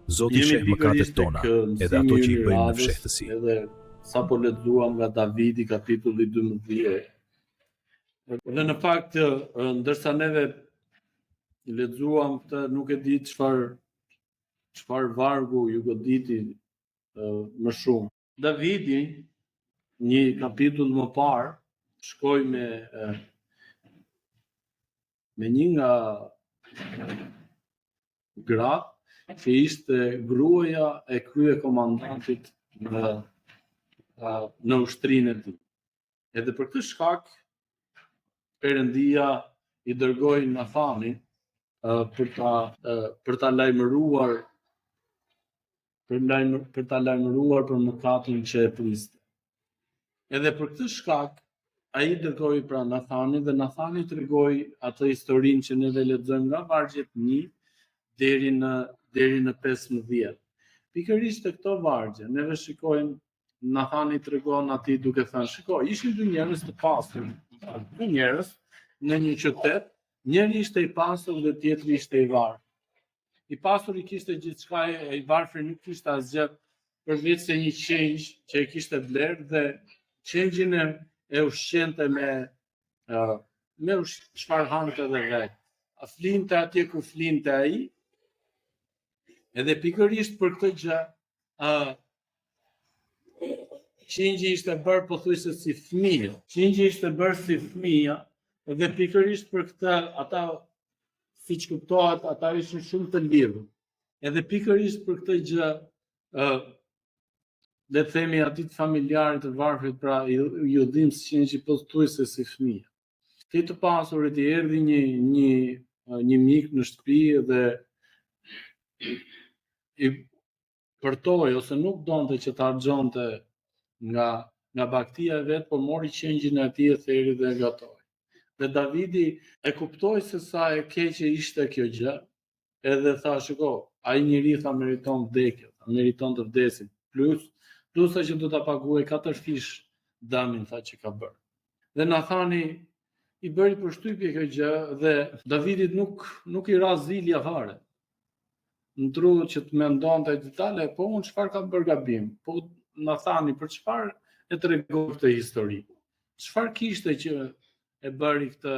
Zoti sheh mëkatet tona, edhe ato që i bëjmë në fshehtësi. Edhe sa po lexuam nga Davidi, kapitulli 12. Dhe në fakt, ndërsa neve lexuam këtë, nuk e di çfarë vargu ju goditi më shumë. Davidi, një kapitull më parë, shkoi me një nga gratë që ishte gruaja e kryekomandantit në ushtrinë e tij. Edhe për këtë shkak Perëndia i dërgoi Nathanin për ta lajmëruar për mëkatin që e priste. Edhe për këtë shkak ai dërgoi pra Nathanin dhe Nathani tregoi atë historinë që ne lexojmë nga vargjet 1 deri në 15. Pikërisht te këto vargje neve shikojmë Nathani tregon atij duke thënë, shikoj, ishin dy njerëz të pasur, dy njerëz në një qytet, njëri ishte i pasur dhe tjetri ishte i varfër. I pasuri kishte gjithçka, i varfri nuk kishte asgjë përveç se një qenj që e kishte blerë dhe qenjin e ushqente me çfarë hante dhe vet. A flinte atje ku flinte ai, edhe pikërisht për këtë gjë qengji ishte bërë pothuajse si fëmijë. Qengji ishte bërë si fëmija dhe pikërisht për këtë ata, siç kuptohet, ata ishin shumë të lidhur. Edhe pikërisht për këtë gjë le të themi atit familjarit të varfrit, pra ju dhim si qengji pothuajse si fëmijë. Ti të pasurit i erdhi një mik në shtëpi dhe i përtoi ose nuk donte që ta harxonte nga baktia e vet, por mori qengjin e atij e theri dhe e gatoi. Dhe Davidi e kuptoi se sa e keqe ishte kjo gjë, edhe tha, shiko, ai njeri tha meriton vdekje, meriton të vdesin, plus sa që do ta paguaj 4 fish damin tha që ka bërë. Dhe Nathani i bëri përshtypje kjo gjë dhe Davidit nuk i ra zilja fare. Në tru që të mendonte detale, po unë çfarë kam bërë gabim? Po Nathani për çfarë e tregoi këtë histori? Çfarë kishte që e bëri këtë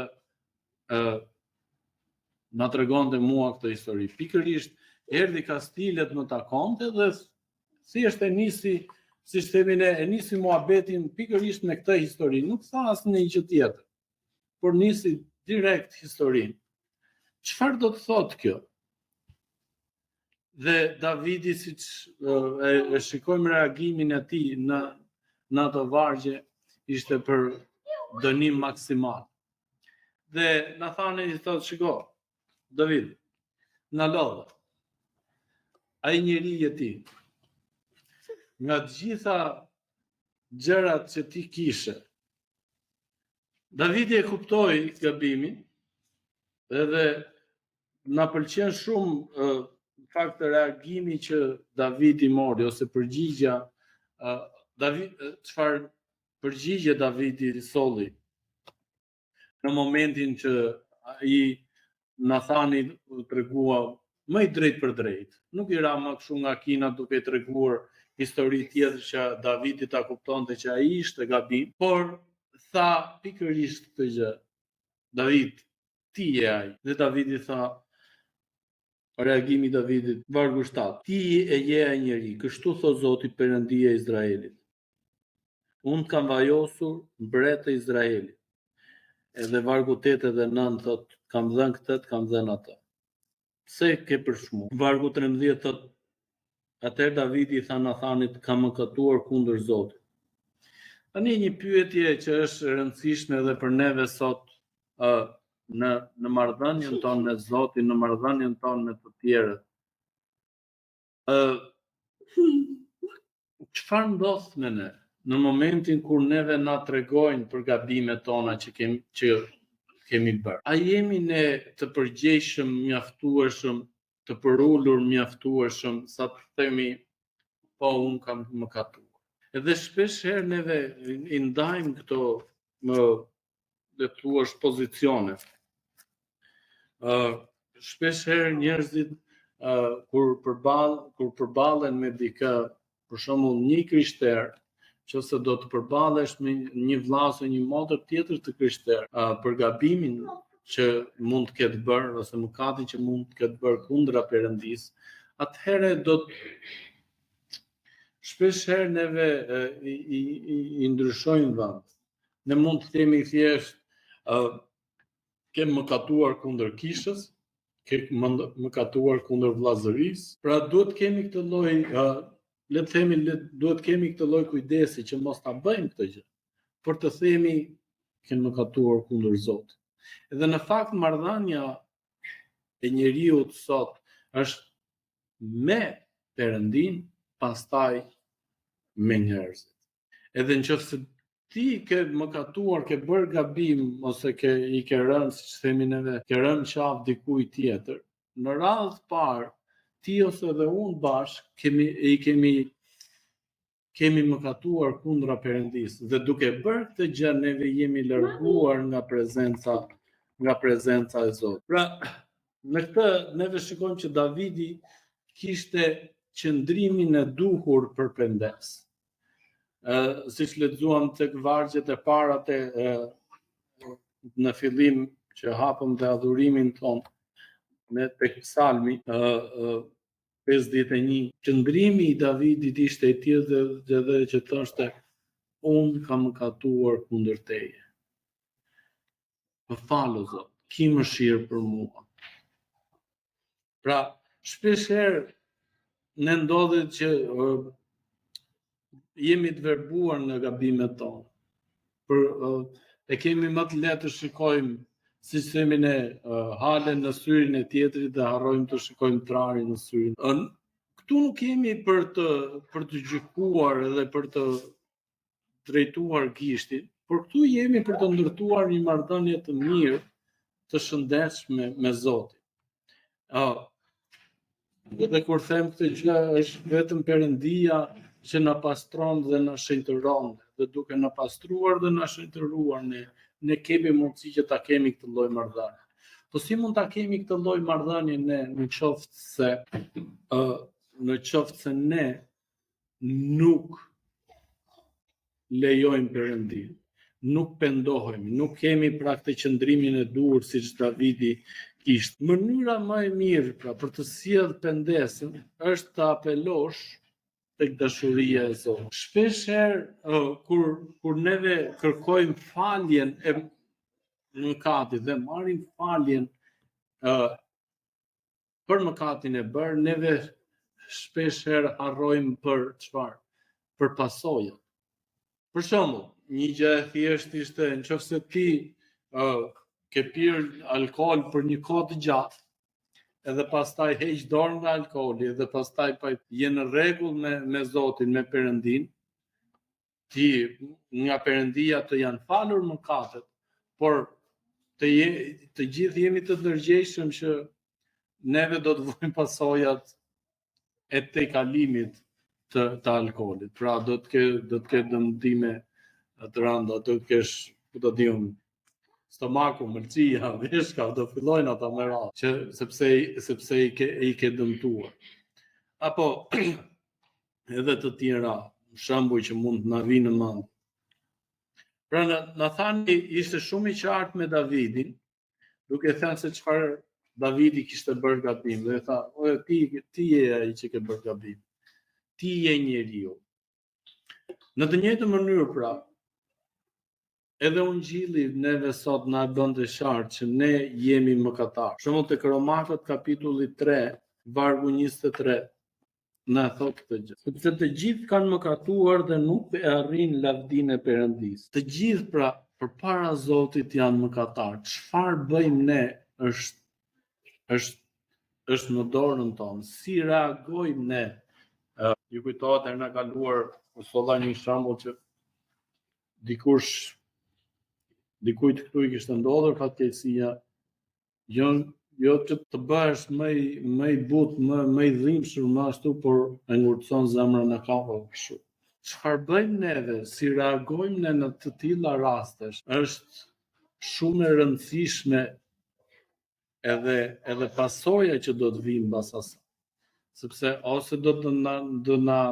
na tregonte mua këtë histori? Pikërisht erdhi kastilet më takonte dhe thjesht e nisi, siç themi ne, e nisi muhabetin pikërisht me këtë histori, nuk tha asnjë gjë tjetër, por nisi direkt historinë. Çfarë do të thotë kjo? Dhe Davidi, siç e shikojmë reagimin e tij në ato vargje, ishte për dënim maksimal. Dhe Nathani i thotë, shiko, David, na lodh. Ai njeri je ti. Nga të gjitha gjërat që ti kishe. Davidi e kuptoi gabimin, edhe na pëlqen shumë fakt reagimi që Davidi mori ose përgjigja çfarë përgjigje Davidi solli në momentin që ai Nathani tregua më i drejt për drejt. Nuk i ra më kështu nga kina duke treguar histori tjetër që Davidi ta kuptonte që ai ishte gabim, por tha pikërisht këtë gjë. David, ti je ai. Dhe Davidi tha, reagimi i Davidit, vargu 7. Ti e je ai njeri, kështu thot Zoti Perëndia e Izraelit. Unë kam vajosur mbret të Izraelit. Edhe vargu 8 edhe 9 thot, kam dhënë këtë, kam dhënë atë. Pse ke përshmu? Vargu 13 thot, atëherë Davidi i tha Nathanit, kam mëkatuar kundër Zotit. Tani një pyetje që është e rëndësishme edhe për neve sot në marrëdhënien tonë me Zotin, në marrëdhënien tonë me të tjerët. Çfarë ndodh me ne në momentin kur neve na tregojnë për gabimet tona që kemi bërë? A jemi ne të përgjegjshëm, mjaftueshëm, të përulur mjaftueshëm sa të themi po unë kam mëkatuar? Edhe shpesh herë neve i ndajmë këto le të thuash pozicione. Shpesh herë njerëzit kur përballen me dikë, për shembull një krishter, nëse do të përballesh me një vëlla ose një motër tjetër të krishter, për gabimin që mund të ketë bërë ose mëkatin që mund të ketë bërë kundra Perëndis, atëherë do të shpesh herë neve i ndryshojmë vend. Ne mund të themi thjesht kem mëkatuar kundër kishës, kem mëkatuar kundër vllazërisë. Pra duhet kemi këtë lloj, le të themi, duhet kemi këtë lloj kujdesi që mos ta bëjmë këtë gjë. Për të themi kem mëkatuar kundër Zotit. Edhe në fakt marrëdhënia e njeriu sot është me Perëndin, pastaj me njerëzit. Edhe nëse ti ke mëkatuar, ke bërë gabim, ose i ke rënë, siç themi neve, ke rënë qafë dikujt tjetër, në radhë të parë, ti ose edhe unë bashkë kemi mëkatuar kundra Perëndis, dhe duke bërë këtë gjë neve jemi larguar nga prezenca e Zotit. Pra, në këtë neve shikojmë që Davidi kishte qëndrimin e duhur për pendes. Siç lexuam tek vargjet e para në fillim që hapëm dhe adhurimin ton me tek Psalmi 51, qëndrimi i Davidit ishte i tillë dhe që thoshte unë kam mëkatuar kundër teje. Më fal o Zot, ki mëshirë për mua. Pra, shpesh herë ne ndodhet që jemi të verbuar nga gabimet tona. E kemi më të lehtë të shikojmë, siç themi ne, halen në syrin e tjetrit dhe harrojmë të shikojmë trarin në syrin. Këtu nuk jemi për të gjykuar edhe për të drejtuar gishtin, por këtu jemi për të ndërtuar një marrëdhënie të mirë, të shëndetshme me Zotin. Dhe kur them këtë gjë, është vetëm Perëndia që na pastron dhe na shenjtëron, dhe duke na pastruar dhe na shenjtëruar, ne kemi mundësi që ta kemi këtë lloj marrëdhënie. Po si mund ta kemi këtë lloj marrëdhënie ne, në qoftë se ne nuk lejojmë Perëndin, nuk pendohemi, nuk kemi pra këtë qëndrimin e duhur siç Davidi kishte. Mënyra më e mirë pra për të sjellë pendesin është të apelosh tek dashuria e Zotit. Shpesh herë kur neve kërkojmë faljen e mëkatit dhe marrim faljen për mëkatin e bërë, neve shpesh herë harrojmë për çfarë? Për pasojat. Për shembull, një gjë e thjeshtë ishte nëse ti ke pirë alkool për një kohë të gjatë, edhe pastaj heq dorë nga alkooli, edhe pastaj je në rregull me Zotin, me Perëndin, ti nga Perëndia të janë falur mëkatet, por të gjithë jemi të ndërgjegjshëm që neve do të vojmë pasojat e tejkalimit të alkoolit. Pra do të ketë dëmtime të rënda, do të kesh, ku do diun, stomaku, mëlçia, veshka, do fillojnë ata me radhë, sepse i ke dëmtuar. Apo edhe të tjera shembuj që mund të na vinë në mend. Pra na thani ishte shumë i qartë me Davidin, duke thënë se çfarë Davidi kishte bërë gabim, dhe tha, ti je ai që ke bërë gabim. Ti je njeriu. Në të njëjtën mënyrë pra, edhe Ungjilli neve sot na bën të qartë që ne jemi mëkatar. Për shembull tek Romakët kapitulli 3, vargu 23, na thot këtë gjë. Sepse të gjithë kanë mëkatuar dhe nuk e arrin lavdinë e Perëndis. Të gjithë pra përpara Zotit janë mëkatar. Çfarë bëjmë ne është në dorën tonë. Si reagojmë ne? Ju kujtohet herën e kaluar, u solla një shembull që dikujt këtu i kishte ndodhur fatkeqësia, jo që të bëhesh më i butë, më i dhimbshëm, më ashtu, por e ngurtëson zemrën e kapur kështu. Çfarë bëjmë neve, si reagojmë ne në të tilla rastesh, është shumë e rëndësishme edhe pasoja që do të vijë mbas asaj. sepse ose do na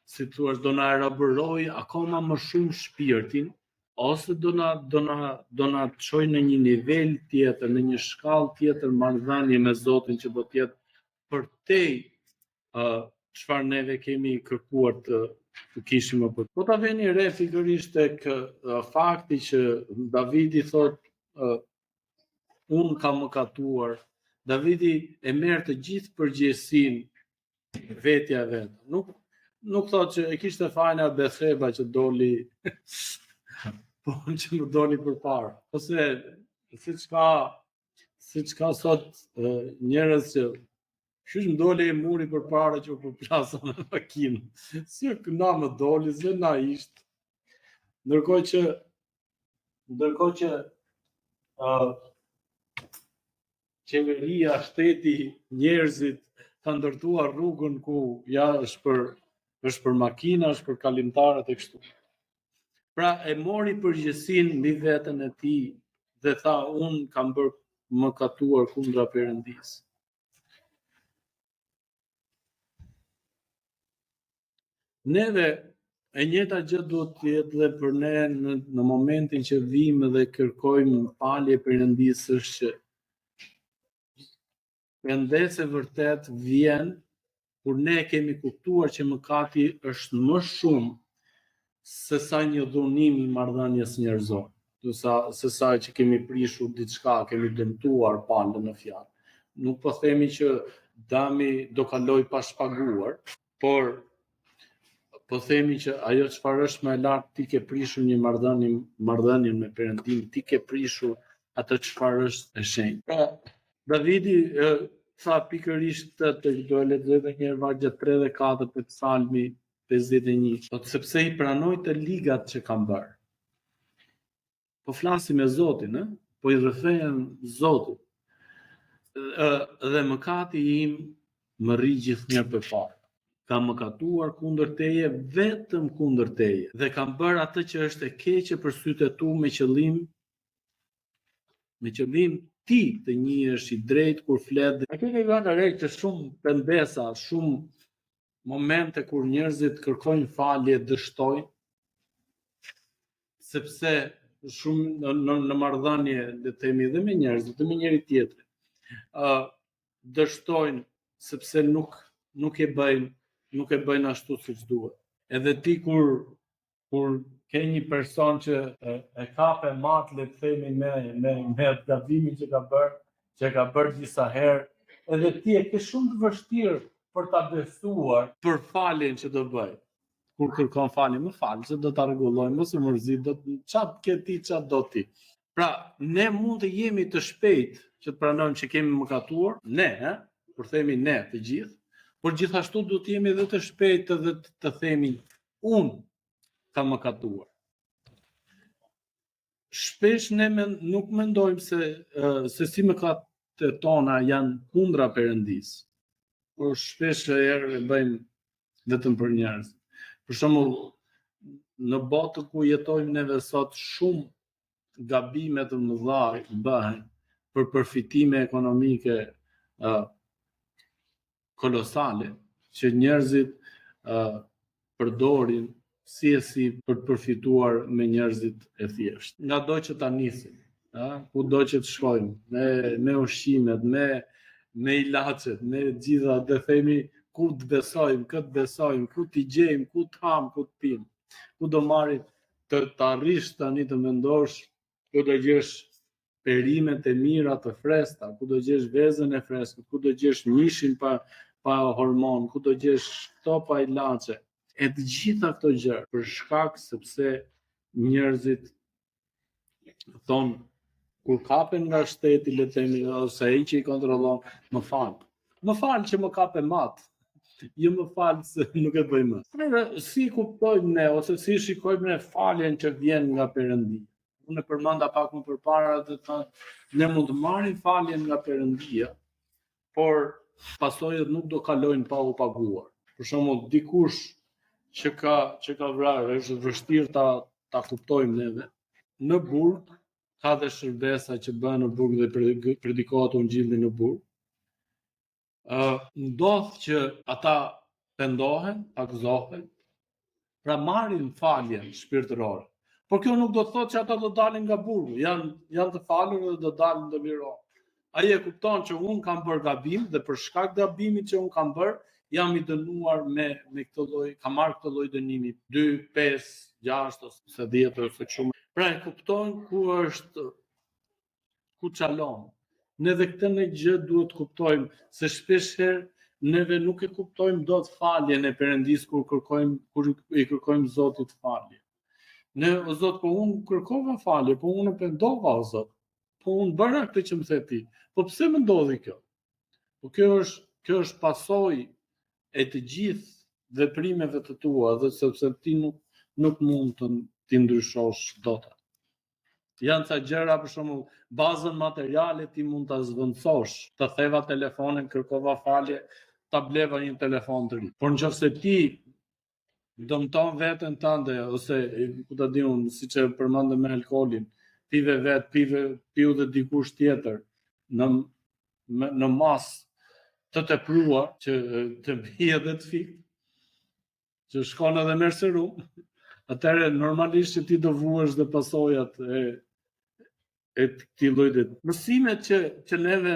si thua, do na elaboroj akoma më shumë shpirtin, ose do na çojë në një nivel tjetër, në një shkallë tjetër marrëdhënie me Zotin që do të jetë përtej çfarë neve kemi kërkuar të kishim më për. Po ta veni re pikërisht tek fakti që Davidi thotë unë kam mëkatuar. Davidi e merr të gjithë përgjegjësinë vetja vetë. Nuk thotë që e kishte fajna Bethsheba që doli po që më doli përpara. Ose siç ka sot njerëz që qysh më doli e muri përpara që u përplasa në makinë. Si na më doli, se na ishte. Ndërkohë që qeveria, shteti, njerëzit ka ndërtuar rrugën ku ja është për makina, është për kalimtarët e kështu. Pra e mori përgjegjësinë mbi veten e tij dhe tha unë kam bërë mëkatuar kundra Perëndisë. Neve e njëjta gjë duhet të jetë dhe për ne në momentin që vim dhe kërkojmë falje Perëndisë, është që pendese vërtet vjen kur ne kemi kuptuar që mëkati është më shumë se sa një dhunim I marrëdhënies njerëzore, se sa që kemi prishur diçka, kemi dëmtuar palën në fjalë. Nuk po themi që dami do kaloj pa shpaguar, por po themi që ajo çfarë është më e lartë, ti ke prishur një marrëdhënie me Perëndimin, ti ke prishur atë çfarë është e shenjtë. Pra, Davidi tha pikërisht të do e lexoj edhe një herë vargjet 3 dhe 4 të Psalmi 51, sepse I pranoi të ligat që kam bërë. Po flasim me Zotin, po I rrëfejem Zotit. Dhe mëkati im më rri gjithnjëherë përpara. Kam mëkatuar kundër teje, vetëm kundër teje, dhe kam bërë atë që është e keqe për sytë e tu me qëllim ti të njihesh I drejtë kur flet. A keni vënë re që shumë pendesa, shumë momente kur njerëzit kërkojnë falje dështojnë, sepse shumë në marrëdhënie le të themi dhe me njerëzit dhe me njëri tjetrin, dështojnë sepse nuk e bëjnë ashtu siç duhet. Edhe ti kur ke një person që e kape matë, le të themi me gabimin që ka bërë disa herë, edhe ti e ke shumë të vështirë për ta besuar për faljen që do bëj. Kur kërkon falje, më fal, që do ta rregullojmë, mos u mërzit, çfarë ke ti, çfarë do ti. Pra, ne mund të jemi të shpejt që të pranojmë që kemi mëkatuar, kur themi ne të gjithë, por gjithashtu do të jemi edhe të shpejt edhe të themi unë kam mëkatuar. Shpesh ne nuk mendojmë se si mëkatet tona janë kundra Perëndisë, por shpesh herë e bëjmë vetëm për njerëz. Për shembull, në botën ku jetojmë neve sot, shumë gabime të mëdha bëhen për përfitime ekonomike kolosale që njerëzit përdorin si për të përfituar me njerëzit e thjeshtë. Nga do që ta nisim, ku do që të shkojmë, me ushqimet, me ilaçet, me gjitha, dhe themi ku të besojmë, këtë besojmë, ku t'i gjejmë, ku të ham, ku të pim, ku do marrim të arrish tani të mendosh, ku do gjesh perimet e mira të freskëta, ku do gjesh vezën e freskët, ku do gjesh mishin pa hormon, ku do gjesh këto pa ilaçe. E të gjitha këto gjëra për shkak sepse njerëzit thonë kur kapen nga shteti, le të themi, ose ai që I kontrollon, më fal që më kape matë. Jo më fal se nuk e bëj më. Si kuptojmë ne ose si shikojmë ne faljen që vjen nga Perëndia? Unë e përmenda pak më përpara dhe thënë ne mund të marrim faljen nga Perëndia, por pasojat nuk do kalojnë pa u paguar. Për shembull, dikush që ka vrarë, është vështirë ta kuptojmë neve. Në burg ka dhe shërbesa që bëhen në burg dhe predikohet ungjilli në burg. ndodh që ata pendohen, akzohen, pra marrin faljen shpirtërore. Por kjo nuk do të thotë që ata do dalin nga burgu, janë të falur dhe do dalin të lirohen. Ai e kupton që unë kam bërë gabim dhe për shkak të gabimit që unë kam bërë, jam i dënuar me këtë lloj, kam marrë këtë lloj dënimi 2, 5, 6 ose 10 ose kështu. Pra e kupton ku çalon. Ne dhe këtë në gjë duhet kuptojmë se shpesh herë neve nuk e kuptojmë dot faljen e Perëndis kur i kërkojmë Zotit falje. Ne o Zot, po unë kërkova falje, po unë pendova o Zot. Po unë bëra këtë që më the ti. Po pse më ndodhi kjo? Po kjo është pasojë e të gjithë veprimeve të tua, dhe sepse ti nuk mund të ndryshosh dot. Janë ca gjëra, për shembull, bazën materiale ti mund ta zvendësosh, të theva telefonin, kërkova falje, ta bleva një telefon të ri. Por nëse ti dëmton veten tënde ose ku ta di unë, siç e përmendëm me alkoolin, piu dhe dikush tjetër në mas të tepruar që të bie edhe të fikt, që shkon edhe merr serum, atëherë normalisht që ti do vuhesh dhe pasojat e këtij lloji. Mësimet që neve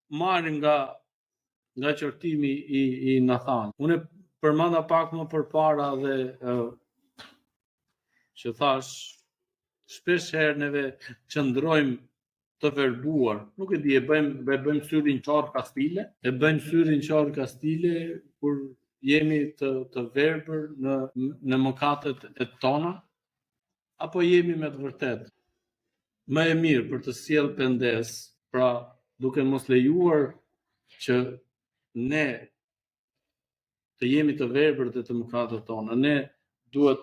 marrim nga qortimi i Nathan. Unë përmenda pak më përpara dhe që thash, shpesh herë neve qëndrojmë të verbuar, nuk e di, e bëjmë syrin qarë kastile, kur jemi të verbër në mëkatet e tona, apo jemi me të vërtet. Më e mirë për të sjellë pendes, pra duke mos lejuar që ne të jemi të verbër dhe të mëkatet tona, ne duhet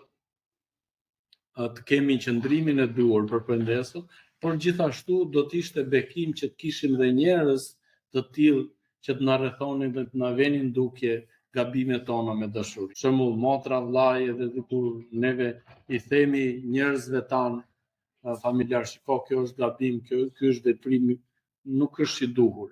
të kemi qëndrimin e duhur për pendesën, por gjithashtu do të ishte bekim që të kishim dhe njerëz të tillë që të na rrethonin dhe të na venin dukje gabimet tona me dashuri. Për shembull, motra, vllai, edhe kur neve i themi njerëzve tan familjar, shiko, kjo është gabim, ky është veprim, nuk është i duhur.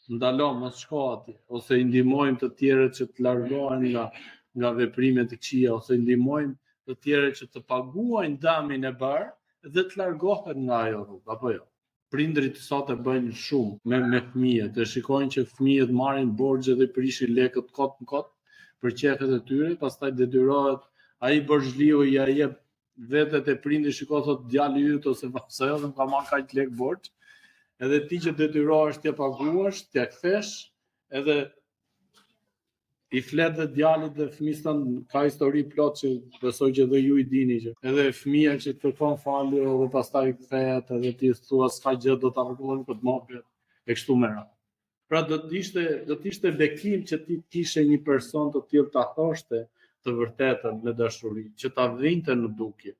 Ndalo, mos shko atje, ose i ndihmojmë të tjerët që të largohen nga veprimet e këqija, ose i ndihmojmë të tjerët që të paguajnë damin e bërë dhe të largohen nga ajo rrugë, apo jo. Prindrit sot e bëjnë shumë me fëmijët, e shikojnë që fëmijët marrin borxhe dhe prishin lekët kot në kot për qefet e tyre, pastaj detyrohet ai borxhliu i ia jep vetet e prindit, shiko, thot djali yt ose pse edhe ka marrë kaq lek borxh, edhe ti që detyrohesh t'ia paguash, t'ia kthesh, edhe i flet dhe djalit dhe fëmijës tanë, ka histori plot që besoj që dhe ju i dini që edhe fëmia që kërkon falje dhe pastaj kthehet edhe ti thua s'ka gjë, do ta rregullojmë këtë mohabet e kështu me radhë. Pra do të ishte bekim që ti kishe një person të tillë ta thoshte të vërtetën me dashuri, që ta vinte në dukje.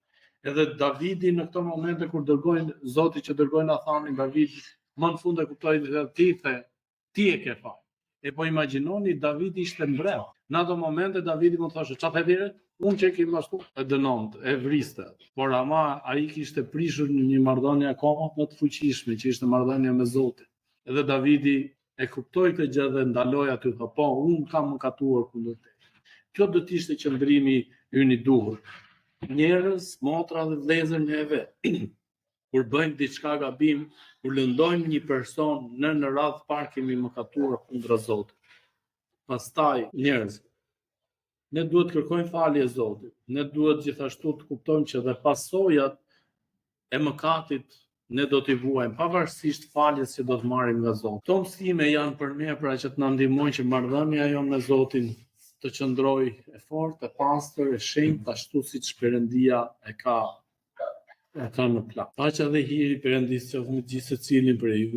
Edhe Davidi në këto momente kur dërgojnë Zoti që dërgojnë Nathanin, Davidi më në fund e kuptoi se ti e ke fal. E po imagjinoni, Davidi ishte mbrev. Në ato momente Davidi më thoshte, çfarë thënë? Unë që kim ashtu e dënonte, e vriste. Por ama ai kishte prishur një marrëdhënie akoma më të fuqishme, që ishte marrëdhënia me Zotin. Edhe Davidi e kuptoi këtë gjë dhe ndaloi aty, tha, po, unë kam mëkatuar kundër teje. Kjo do të ishte qëndrimi ynë i duhur. Njerëz, motra dhe vëllezër neve, kur bëjmë diçka gabim, kur lëndojmë një person në radhë parë kemi mëkatuar kundër Zotit. Pastaj njerëz, ne duhet kërkojmë falje Zotit. Ne duhet gjithashtu të kuptojmë që dhe pasojat e mëkatit ne do t'i vuajmë, pavarësisht faljes që do të marrim nga Zoti. Këto mësime janë për ne pra që të na ndihmojnë që marrëdhënia jonë me Zotin të qëndrojë e fortë, e pastër, e shenjtë, ashtu siç Perëndia e ka në plan. Paqja dhe hiri Perëndisë qoftë me gjithë secilin prej ju.